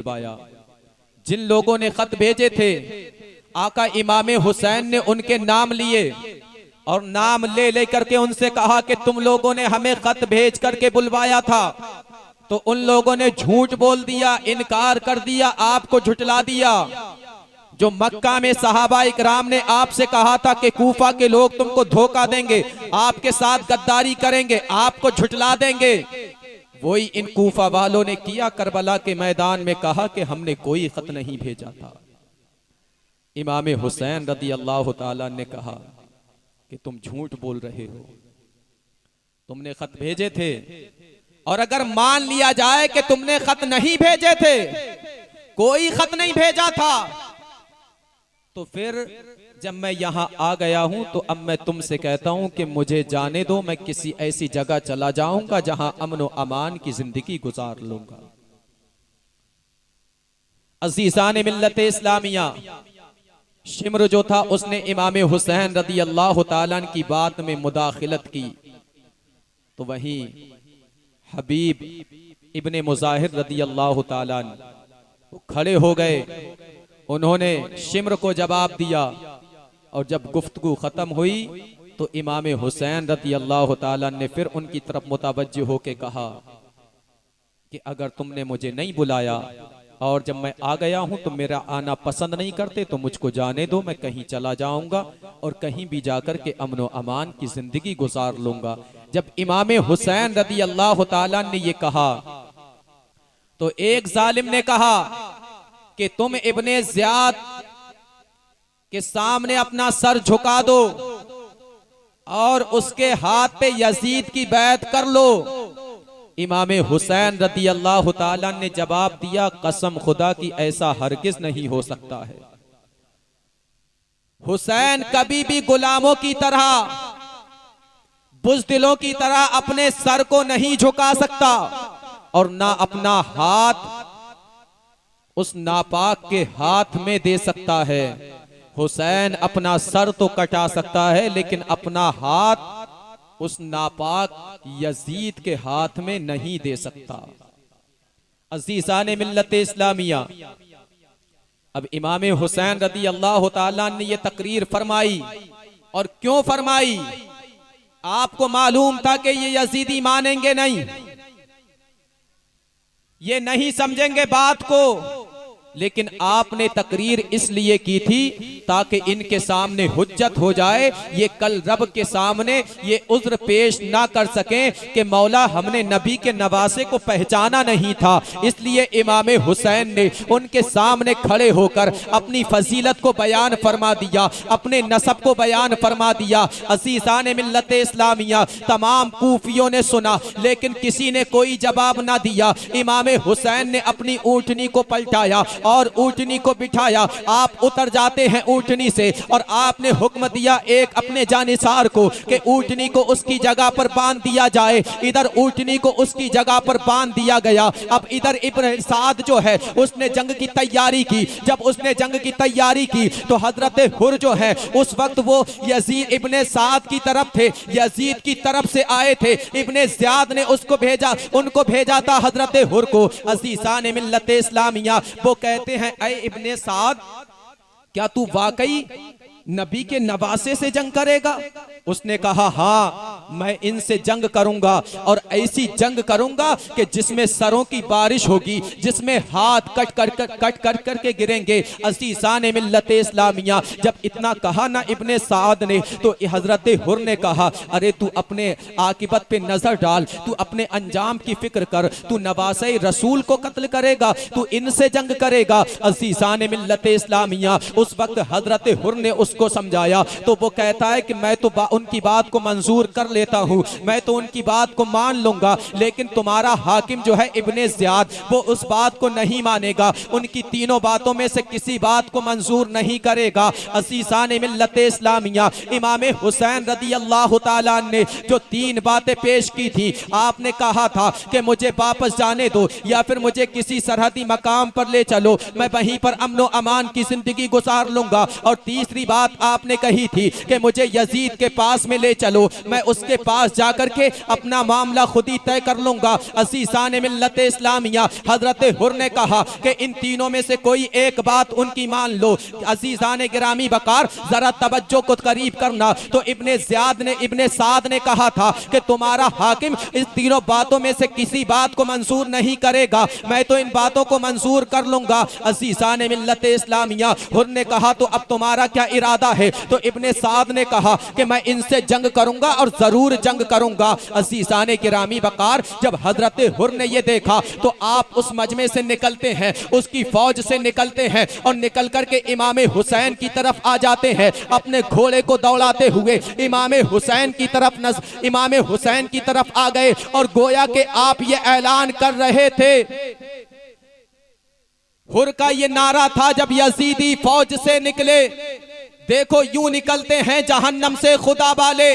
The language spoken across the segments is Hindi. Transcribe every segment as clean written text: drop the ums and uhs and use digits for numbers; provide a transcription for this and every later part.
बुलवाया। जिन लोगों ने खत भेजे थे आका इमाम हुसैन ने उनके नाम लिए और नाम ले लेकर के उनसे कहा कि तुम लोगों ने हमें खत भेज करके बुलवाया था। तो उन लोगों ने झूठ बोल दिया, इनकार कर दिया, आपको झुठला दिया। जो मक्का में सहाबा इकराम ने आपसे कहा था कि कूफा के लोग तुमको धोखा देंगे, आपके साथ गद्दारी करेंगे, आपको झुठला देंगे, वही इन कूफा वालों ने किया। करबला के मैदान में कहा कि हमने कोई खत नहीं भेजा था। इमाम हुसैन रदी अल्लाह ताला ने कहा कि तुम झूठ बोल रहे हो, तुमने खत भेजे थे। और अगर मान लिया जाए कि तुमने खत नहीं भेजे थे, कोई खत नहीं भेजा था, तो फिर जब मैं यहां आ गया हूं तो अब मैं तुमसे कहता हूं कि मुझे जाने दो, मैं किसी ऐसी जगह चला जाऊंगा जहां अमन और अमान की जिंदगी गुजार लूंगा। अजीजान मिल्लत इस्लामिया, शिम्र जो था उसने इमाम हुसैन रदी अल्लाह ताला की बात में मुदाखिलत की। तो वहीं हबीब इब्ने मुजाहिर रदी अल्लाह ताला वो खड़े हो गए, उन्होंने शिम्र को जवाब दिया। और जब गुफ्तगू खत्म हुई तो इमाम हुसैन रदी अल्लाह ताला ने फिर उनकी तरफ मुतवज्जो होके कहा कि अगर तुमने मुझे नहीं बुलाया और जब मैं आ गया हूं तो मेरा आना पसंद नहीं करते, तो मुझको जाने दो, मैं कहीं चला जाऊंगा और कहीं भी जाकर के अमन व अमान की जिंदगी गुजार लूंगा। जब इमाम हुसैन रदी अल्लाह ताला ने ये कहा तो एक जालिम ने कहा कि तुम इब्ने ज़ियाद के सामने अपना सर झुका दो और उसके हाथ पे यजीद की बैत कर लो। इमाम हुसैन रदी अल्लाह ताला ने जवाब दिया, कसम खुदा की ऐसा हरगिज नहीं हो सकता है। हुसैन कभी भी गुलामों की तरह, बुज़दिलों की तरह अपने सर को नहीं झुका सकता और ना अपना हाथ उस नापाक के हाथ में दे सकता है। हुसैन अपना सर तो कटा सकता है लेकिन अपना हाथ उस नापाक यजीद के हाथ में नहीं दे सकता। अज़ीज़ान मिल्लत इस्लामिया, अब इमाम हुसैन रदी अल्लाह ताला ने ये तकरीर फरमाई। और क्यों फरमाई? आपको मालूम था कि ये यजीदी मानेंगे नहीं, ये नहीं समझेंगे बात को, लेकिन आपने तकरीर इसलिए की थी ताकि इनके सामने हुज्जत हो जाए, ये कल रब के सामने ये उज्र पेश ना कर सकें कि मौला हमने नबी के नवासे को पहचाना नहीं था। इसलिए इमाम हुसैन ने उनके सामने खड़े होकर अपनी फजीलत को बयान फरमा दिया, अपने नसब को बयान फरमा दिया। अज़ीज़ान मिल्लत इस्लामिया, तमाम कूफियों ने सुना लेकिन किसी ने कोई जवाब ना दिया। इमाम हुसैन ने अपनी ऊँटनी को पलटाया और ऊँटनी को बिठाया। आप उतर जाते हैं ऊँटनी से और आपने हुक्म दिया एक अपने जानिसार को कि ऊँटनी को उसकी जगह पर बांध दिया जाए। इधर ऊँटनी को उसकी जगह पर बांध दिया गया। अब इधर इब्न साद जो है उसने जंग की तैयारी की। जब उसने जंग की तैयारी की तो हजरत हुर जो है उस वक्त वो यजीद इब्न साद की तरफ थे, यजीद की तरफ से आए थे। इब्न ज़ियाद ने उसको भेजा, उनको भेजा था हजरत हुर को। अज़ीज़ान मिल्लत इस्लामिया, वो कहते हैं ऐ इब्ने साद, क्या तू वाकई नबी के नवासे से जंग करेगा? उसने कहा हाँ, मैं इनसे जंग करूंगा और ऐसी जंग करूंगा कि जिसमें सरों की बारिश होगी, जिसमें हाथ कट कर के गिरेंगे। अज़ीज़ान मिल्लत इस्लामिया, जब इतना कहा ना इब्ने साद ने तो हजरत हुर ने कहा अरे तू अपने आकिबत पे नजर डाल, तू अपने अंजाम की फिक्र कर, तू नवासे रसूल को कत्ल करेगा, तू इनसे जंग करेगा। अज़ीज़ान मिल्लत इस्लामिया, उस वक्त हजरत हुर ने उसको समझाया तो वो कहता है कि मैं तो उनकी बात को मंजूर कर लेता हूँ, मैं तो उनकी बात को मान लूंगा, लेकिन तुम्हारा हाकिम जो है इब्ने ज़ियाद वो उस बात को नहीं मानेगा, उनकी तीनों बातों में से किसी बात को मंजूर नहीं करेगा। अज़ीज़ान मिल्लत इस्लामिया, इमाम हुसैन रदी अल्लाह ताला ने जो तीन बातें पेश की थी, आपने कहा था कि मुझे वापस जाने दो या फिर मुझे किसी सरहदी मकाम पर ले चलो, मैं वहीं पर अमन अमान की जिंदगी गुजार लूंगा। और तीसरी बात आपने कही थी कि मुझे यजीद के पास में ले चलो, मैं उसके पास जाकर के अपना मामला खुद ही तय कर लूंगा। अज़ीज़ान मिल्लत इस्लामिया, हजरत हुर ने कहा कि इन तीनों में से कोई एक बात उनकी मान लो। अज़ीज़ान गिरामी बकार, जरा तवज्जो को करीब करना। तो इब्ने साद ने कहा था कि तुम्हारा हाकिम इस तीनों बातों में से किसी बात को मंजूर नहीं करेगा, मैं तो इन बातों को मंजूर कर लूंगा। अज़ीज़ान मिल्लत इस्लामिया, हुर ने कहा तो अब तुम्हारा क्या इरादा है? तो इब्ने साद ने कहा कि मैं इनसे जंग करूंगा और जरूर जंग करूंगा। अज़ीज़ान गिरामी बकार, जब हजरत हुर ने ये देखा तो आप उस मजमे से निकलते हैं, उसकी फौज से निकलते हैं और निकल करके इमाम हुसैन की तरफ आ जाते हैं, अपने घोड़े को दौड़ाते हुए इमाम हुसैन की तरफ आ गए और गोया के आप ये ऐलान कर रहे थे। हुर का ये नारा था जब यजीदी फौज से निकले, देखो यूं निकलते हैं जहन्नम से खुदा वाले।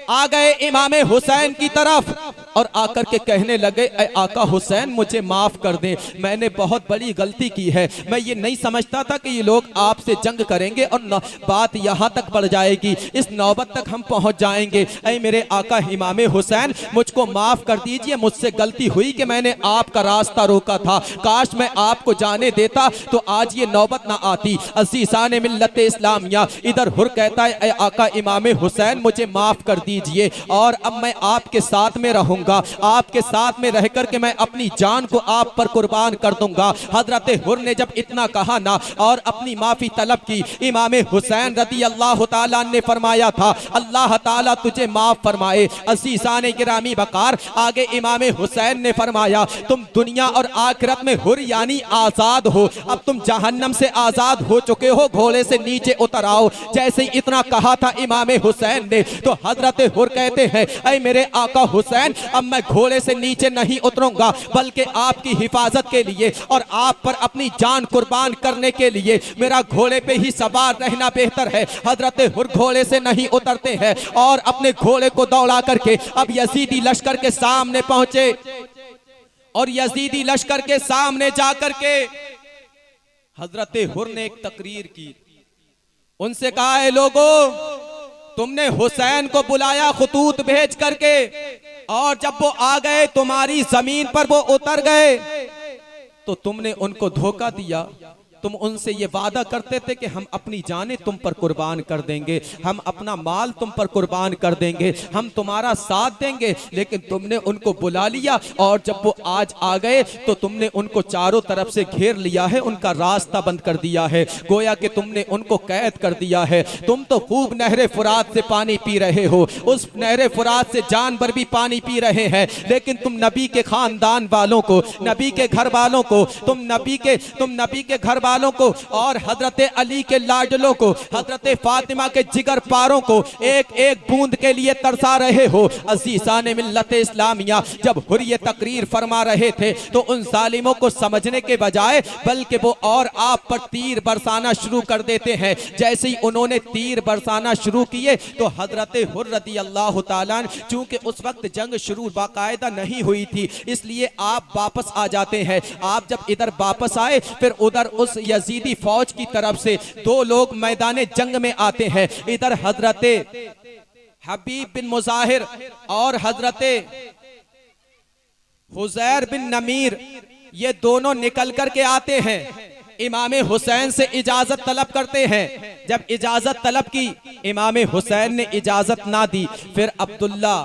आ गए इमाम हुसैन की तरफ और आकर के कहने लगे, ऐ आका हुसैन मुझे माफ कर दें, मैंने बहुत बड़ी गलती की है। मैं ये नहीं समझता था कि ये लोग आपसे जंग करेंगे और बात यहाँ तक बढ़ जाएगी, इस नौबत तक हम पहुँच जाएंगे। ऐ मेरे आका इमाम हुसैन, मुझको माफ कर दीजिए, मुझसे गलती हुई कि मैंने आपका रास्ता रोका था। काश मैं आपको जाने देता तो आज ये नौबत ना आती। अज़ीज़ान मिल्लत इस्लामिया, इधर हुर कहता है, ऐ आका इमाम हुसैन मुझे माफ कर दीजिए और अब मैं आपके साथ में रहूंगा, आपके साथ में रह करके मैं अपनी जान को आप पर कुर्बान कर दूंगा। हजरत हुर ने जब इतना कहा ना और अपनी माफी तलब की, इमाम हुसैन रज़ी अल्लाह ताला ने फरमाया था, अल्लाह ताला तुझे माफ फरमाए। अज़ीज़ान गिरामी बकार, आगे इमाम हुसैन ने फरमाया, तुम दुनिया और आखिरत में हुर यानी आजाद हो, अब तुम जहन्नम से आजाद हो चुके हो, घोड़े से नीचे उतर आओ। जैसे ही इतना कहा था इमाम हुसैन ने तो हजरत हुर कहते हैं, ऐ मेरे आका हुसैन, अब मैं घोड़े से नीचे नहीं उतरूंगा, बल्कि आपकी हिफाजत के लिए और आप पर अपनी जान कुर्बान करने के लिए मेरा घोड़े पे ही सवार रहना बेहतर है। हजरत हुर घोड़े से नहीं उतरते हैं और अपने घोड़े को दौड़ा करके अब यजीदी लश्कर के सामने पहुंचे और यजीदी लश्कर के सामने जाकर के हजरत हुर ने एक तकरीर की, उनसे कहा, है लोगों, तुमने हुसैन को बुलाया खुतूत भेज करके और जब वो आ गए तुम्हारी जमीन पर वो उतर गए तो तुमने उनको धोखा दिया। तुम उनसे ये वादा करते थे कि हम अपनी जानें तुम पर कुर्बान कर देंगे, हम अपना माल तुम पर कुर्बान कर देंगे, हम तुम्हारा साथ देंगे, लेकिन तुमने उनको बुला लिया और जब वो आज आ गए तो तुमने उनको चारों तरफ से घेर लिया है, उनका रास्ता बंद कर दिया है, गोया कि तुमने उनको कैद कर दिया है। तुम तो खूब नहरे फुरात से पानी पी रहे हो, उस नहरे फुरात से जानवर भी पानी पी रहे हैं, लेकिन तुम नबी के खानदान वालों को, नबी के घर वालों को, तुम नबी के घर वालों को और हजरत अली के लाडलों को, हजरत फातिमा के जिगर पारों को एक एक बूंद के लिए तरसा रहे हो। अज़ीज़ान मिल्लत इस्लामिया, जब हुर ये तकरीर फरमा रहे थे तो उन जालिमों को समझने के बजाय बल्कि वो और आप पर तीर बरसाना शुरू कर देते हैं। जैसे ही उन्होंने तीर बरसाना शुरू किए तो हजरत हुर रज़ी अल्लाह ताला, चूंकि उस वक्त जंग शुरू बाकायदा नहीं हुई थी, इसलिए आप वापस आ जाते हैं। आप जब इधर वापस आए फिर उधर उस यजीदी फौज की तरफ से दो लोग मैदान जंग में आते हैं। इधर हजरत हबीब बिन मुजाहिर और हजरत हुजैर बिन नमीर, ये दोनों निकल कर के आते हैं, इमाम हुसैन से इजाजत तलब करते हैं। जब इजाजत तलब की, इमाम हुसैन ने इजाजत ना दी, फिर अब्दुल्ला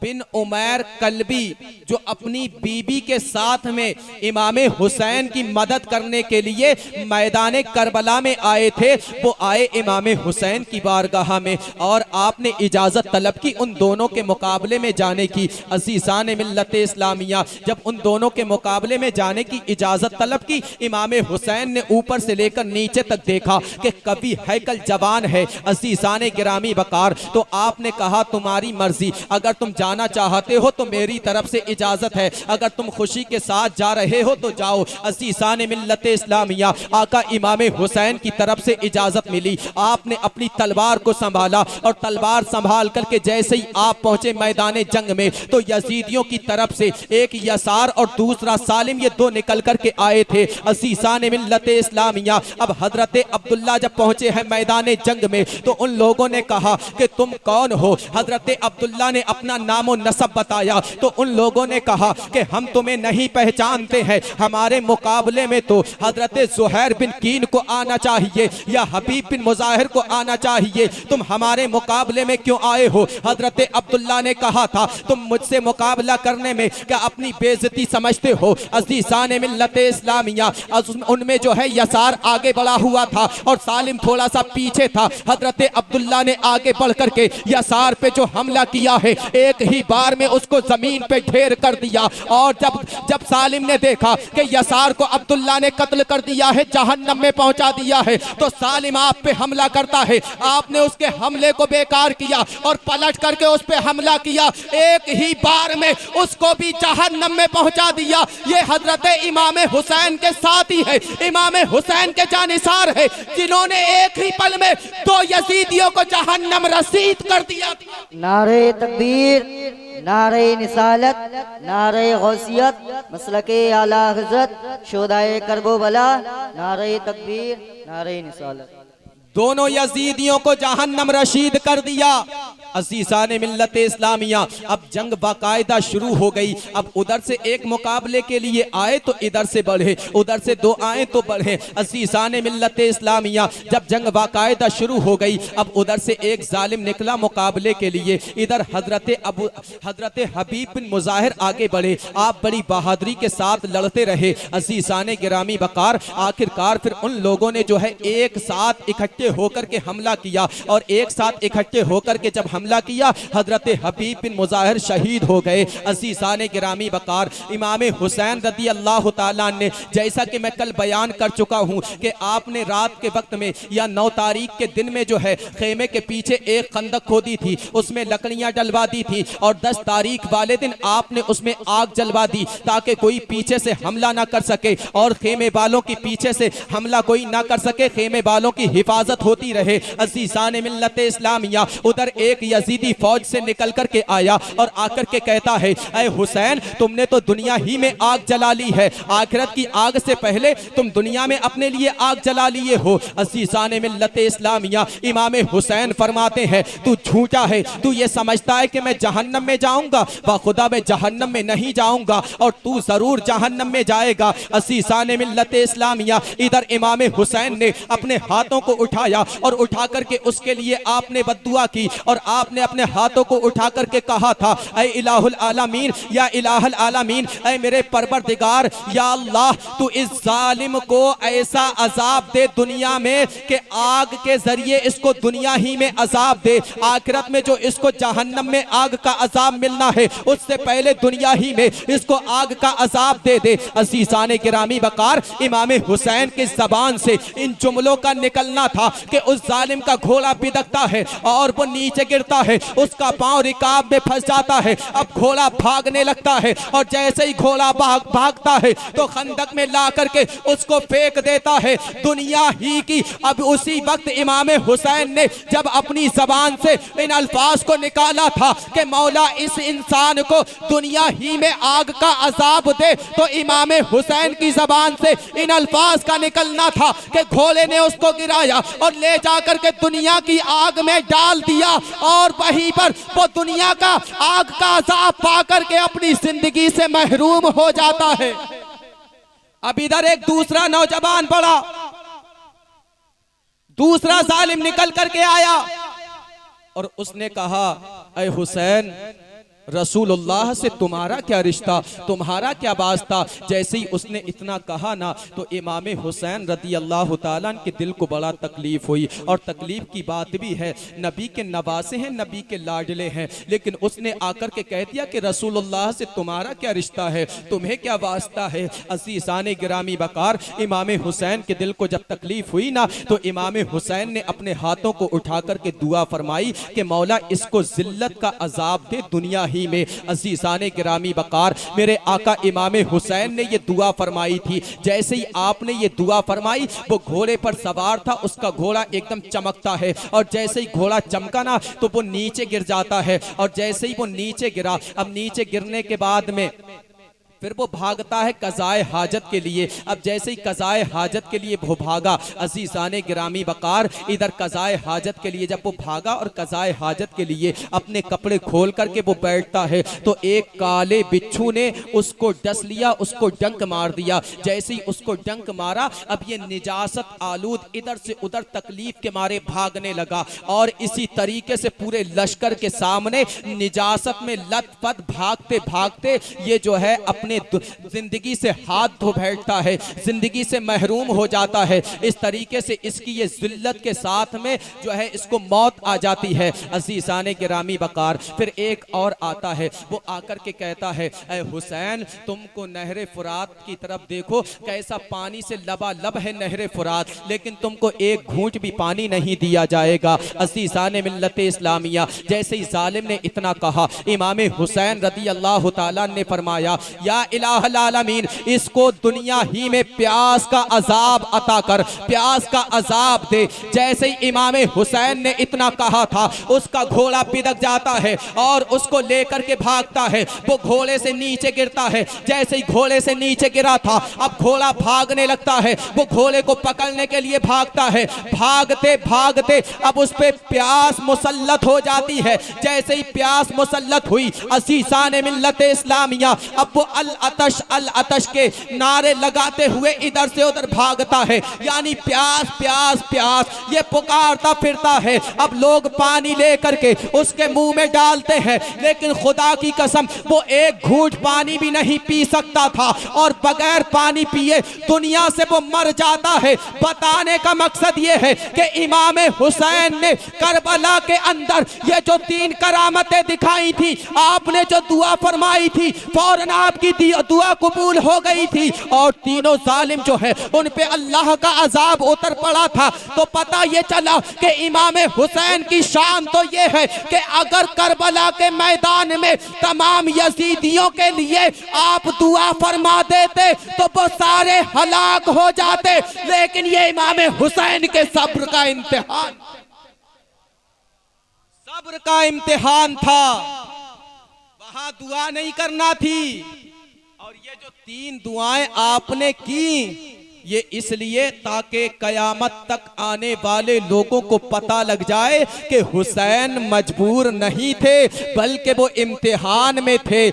बिन उमैर कल्बी जो अपनी बीबी के साथ में इमाम हुसैन की मदद करने के लिए मैदान करबला में आए थे, वो आए इमाम हुसैन की बारगाह में और आपने इजाज़त तलब की उन दोनों के मुकाबले में जाने की। अज़ीज़ान मिल्लत इस्लामिया, जब उन दोनों के मुकाबले में जाने की इजाज़त तलब की, इमाम हुसैन ने ऊपर से लेकर नीचे तक देखा कि कभी हैकल जवान है। अज़ीज़ान गिरामी बकार, तो आपने कहा तुम्हारी मर्जी, अगर तुम जाना चाहते हो तो मेरी तरफ से इजाजत है, अगर तुम खुशी के साथ जा रहे हो तो जाओ। अज़ीज़ान मिल्लत इस्लामिया आका इमाम हुसैन की तरफ से इजाजत मिली। आपने अपनी तलवार को संभाला और तलवार संभाल करके जैसे ही आप पहुंचे मैदान जंग में तो यजीदियों की तरफ से एक यसार और दूसरा सालिम, ये दो निकल करके आए थे। अज़ीज़ान मिल्लत इस्लामिया, अब हजरत अब्दुल्ला जब पहुंचे हैं मैदान जंग में तो उन लोगों ने कहा कि तुम कौन हो। हजरत अब्दुल्ला ने अपना नामो नसब बताया तो उन लोगों ने कहा कि हम तुम्हें नहीं पहचानते हैं, हमारे मुकाबले में तो हजरत ज़ुहैर बिन कीन को आना चाहिए या हबीब बिन मुज़ाहिर को आना चाहिए, तुम हमारे मुकाबले में क्यों आए हो। हजरत अब्दुल्ला ने कहा था तुम मुझसे मुकाबला करने में क्या अपनी बेइज्जती समझते हो। अज़ीज़ान मिल्लत इस्लामिया, उनमें जो है यसार आगे बढ़ा हुआ था और सालिम थोड़ा सा पीछे था। हजरत अब्दुल्ला ने आगे बढ़ करके यसार पे जो हमला किया है एक ही बार में उसको जमीन पे ढेर कर दिया। और जब सालिम ने देखा कि यसार को अब्दुल्ला ने कत्ल कर दिया है, जहन्नम में पहुंचा दिया है, तो सालिम आप पे हमला करता है। आपने उसके हमले को बेकार किया और पलट करके उस पे हमला किया, एक ही बार में उसको भी जहन्नम में पहुंचा दिया। ये हजरत इमाम हुसैन के साथी है, इमाम हुसैन के जानिसार है, जिन्होंने एक ही पल में दो यजीदियों को जहन्नम रसीद कर दिया। नारे तकबीर, नारे निसालत, नारे गौसियत, मसलके आला हज़रत शोदाए करबला, नारे तकबीर, नारे निसालत। दोनों यजीदियों को जहन्नम रशीद कर दिया। अज़ीज़ान मिल्लत इस्लामिया, अब जंग बाकायदा शुरू हो गई। अब उधर से एक मुकाबले के लिए आए तो इधर से बढ़े, उधर से दो आए तो बढ़े। अज़ीज़ान मिल्लत इस्लामिया, जब जंग बाकायदा शुरू हो गई, अब उधर से एक जालिम निकला मुकाबले के लिए, इधर हजरत हबीब बिन मुज़ाहिर आगे बढ़े। आप बड़ी बहादुरी के साथ लड़ते रहे। अज़ीज़ान गिरामी बकार, आखिरकार फिर उन लोगों ने जो है एक साथ इकट्ठे होकर के हमला किया और एक साथ इकट्ठे होकर के जब हमला किया हजरत हबीब बिन मुज़ाहिर शहीद हो गए। अज़ीज़ान गिरामी बकार, इमाम हुसैन रदी अल्लाह ताला ने, जैसा कि मैं कल बयान कर चुका हूँ कि आपने रात के वक्त में या 9 तारीख के दिन में जो है खेमे के पीछे एक खंदक खोदी थी, उसमें लकड़ियाँ डलवा दी थी और 10 तारीख वाले दिन आपने उसमें आग जलवा दी ताकि कोई पीछे से हमला ना कर सके और खेमे वालों के पीछे से हमला कोई ना कर सके, खेमे वालों की हिफाजत होती रहे। अज़ीज़ान मिल्लत इस्लामिया, उधर एक यजीदी फौज से निकल कर के आया और आकर के कहता है, ऐ हुसैन तुमने तो दुनिया ही में आग जला ली है, आखिरत की आग से पहले तुम दुनिया में अपने लिए आग जला लिए हो। अज़ीज़ान मिल्लत इस्लामिया, इमाम हुसैन फरमाते हैं तू झूठा है, तू ये समझता है कि मैं जहन्नम में जाऊंगा, खुदा मैं जहन्नम में नहीं जाऊंगा और तू जरूर जहन्नम में जाएगा। अज़ीज़ान मिल्लत इस्लामिया, इधर इमाम हुसैन ने अपने हाथों को उठाया और उठा करके उसके लिए आपने बद्दुआ की और आपने अपने हाथों को उठा करके कहा था, ऐ इलाहुल आलमीन, या इलाहुल आलमीन, ऐ मेरे परवरदिगार, या अल्लाह तू इस जालिम को ऐसा अजाब दे दुनिया में कि आग के जरिए इसको दुनिया ही में अजाब दे, आखिरत में जो इसको जहन्नम में आग का अजाब मिलना है उससे पहले दुनिया ही में इसको आग का अजाब दे दे। अज़ीज़ान गिरामी बकार, इमाम हुसैन की जबान से इन जुमलों का निकलना था कि उस जालिम का घोड़ा बिदकता है और वो नीचे गिरता है, उसका पांव रिकाब में फंस जाता है। अब घोड़ा भागने लगता है और जैसे ही घोड़ा भागता है तो खंदक में ला करके उसको फेंक देता है दुनिया ही की। अब उसी वक्त इमाम हुसैन ने जब अपनी जबान से इन अल्फाज को निकाला था कि मौला इस इंसान को दुनिया ही में आग का अजाब दे, तो इमाम हुसैन की जबान से इन अल्फाज का निकलना था कि घोड़े ने उसको गिराया और ले जाकर के दुनिया की आग में डाल दिया और वहीं पर वो दुनिया का आग का अजाब पाकर के अपनी जिंदगी से महरूम हो जाता है। अब इधर एक दूसरा नौजवान पड़ा, दूसरा जालिम निकल करके आया और उसने कहा, ऐ हुसैन रसूलुल्लाह से तुम्हारा क्या रिश्ता, तुम्हारा क्या वास्ता। जैसे ही उसने इतना कहा ना तो इमाम हुसैन रदी अल्लाह ताला के दिल को बड़ा तकलीफ हुई और तकलीफ की बात भी है, नबी के नवासे हैं, नबी के लाडले हैं, लेकिन उसने आकर के कह दिया कि रसूलुल्लाह से तुम्हारा क्या रिश्ता है, तुम्हें क्या वास्ता है। अज़ीज़ान गिरामी बकार, इमाम हुसैन के दिल को जब तकलीफ हुई ना तो इमाम हुसैन ने अपने हाथों को उठा करके दुआ फरमाई कि मौला इसको जिल्लत का अजाब दे दुनिया ही में। अज़ीज़ाने गिरामी वक़ार, मेरे आका इमाम हुसैन ने ये दुआ फरमाई थी। जैसे ही आपने ये दुआ फरमाई, वो घोड़े पर सवार था, उसका घोड़ा एकदम चमकता है, और जैसे ही घोड़ा चमका ना तो वो नीचे गिर जाता है, और जैसे ही वो नीचे गिरा, अब नीचे गिरने के बाद में फिर वो भागता है कज़ाए हाजत के लिए। अब जैसे ही कज़ाए हाजत के लिए वो भागा, अज़ीज़ाने गिरामी वक़ार, इधर कज़ाए हाजत के लिए जब वो भागा और कज़ाए हाजत के लिए अपने कपड़े खोल करके वो बैठता है, तो एक काले बिच्छू ने उसको डस लिया, उसको डंक मार दिया। जैसे ही उसको डंक मारा, अब ये निजासत आलूद इधर से उधर तकलीफ के मारे भागने लगा, और इसी तरीके से पूरे लश्कर के सामने निजासत में लथपथ भागते भागते ये जो है अपने जिंदगी से हाथ धो बैठता है, जिंदगी से महरूम हो जाता है। इस तरीके से इसकी ये जिल्लत के साथ में जो है इसको मौत आ जाती है। अज़ीज़ाने गिरामी वक़ार, फिर एक और आता है, वो आकर के कहता है, ऐ हुसैन, तुमको नहरे फुरात की तरफ देखो, कैसा पानी से लबालब है नहरे फुरात, लेकिन तुमको एक घूंट भी पानी नहीं दिया जाएगा। अज़ीज़ाने मिल्लत इस्लामिया, जैसे ही जालिम ने इतना कहा, इमाम हुसैन रदी अल्लाह तआला ने फरमाया, या इलाहुल आलमीन, इसको दुनिया ही में प्यास का अजाब अता कर, प्यास का अजाब दे। जैसे ही इमाम हुसैन ने इतना कहा था, उसका घोड़ा पिदक जाता है और उसको लेकर के भागता है। वो घोड़े से नीचे गिरता है, जैसे ही घोड़े से नीचे गिरा था, अब घोड़ा भागने लगता है, वो घोड़े को पकड़ने के लिए भागता है। भागते भागते अब उस पे प्यास मुसल्लत हो जाती है। जैसे ही प्यास मुसल्लत हुई, अज़ीज़ाने मिल्लत इस्लामिया, अब वो अल अतश के नारे लगाते हुए इधर से उधर भागता है, यानी प्यास प्यास प्यास ये पुकारता फिरता है। अब लोग पानी लेकर के उसके मुंह में डालते हैं, लेकिन खुदा की कसम वो एक घूंट पानी भी नहीं पी सकता था, और बगैर पानी पिए दुनिया से वो मर जाता है। बताने का मकसद ये है कि इमाम हुसैन ने करबला के अंदर ये जो 3 करामतें दिखाई थी, आपने जो दुआ फरमाई थी, फौरन आपकी दुआ कबूल हो गई थी, और तीनों जालिम जो है उन पे अल्लाह का अजाब उतर पड़ा था। तो पता ये चला कि इमाम हुसैन की शान तो ये है कि अगर करबला के मैदान में तमाम यजीदियों के लिए आप दुआ फरमा देते तो वो सारे हलाक हो जाते, लेकिन ये इमाम हुसैन के सब्र का इम्तिहान, सब्र का इम्तिहान था। वहां दुआ नहीं करना थी, और ये जो 3 दुआएं आपने की, ये इसलिए ताकि कयामत तक आने वाले लोगों को पता लग जाए कि हुसैन मजबूर नहीं थे, बल्कि वो इम्तिहान में थे।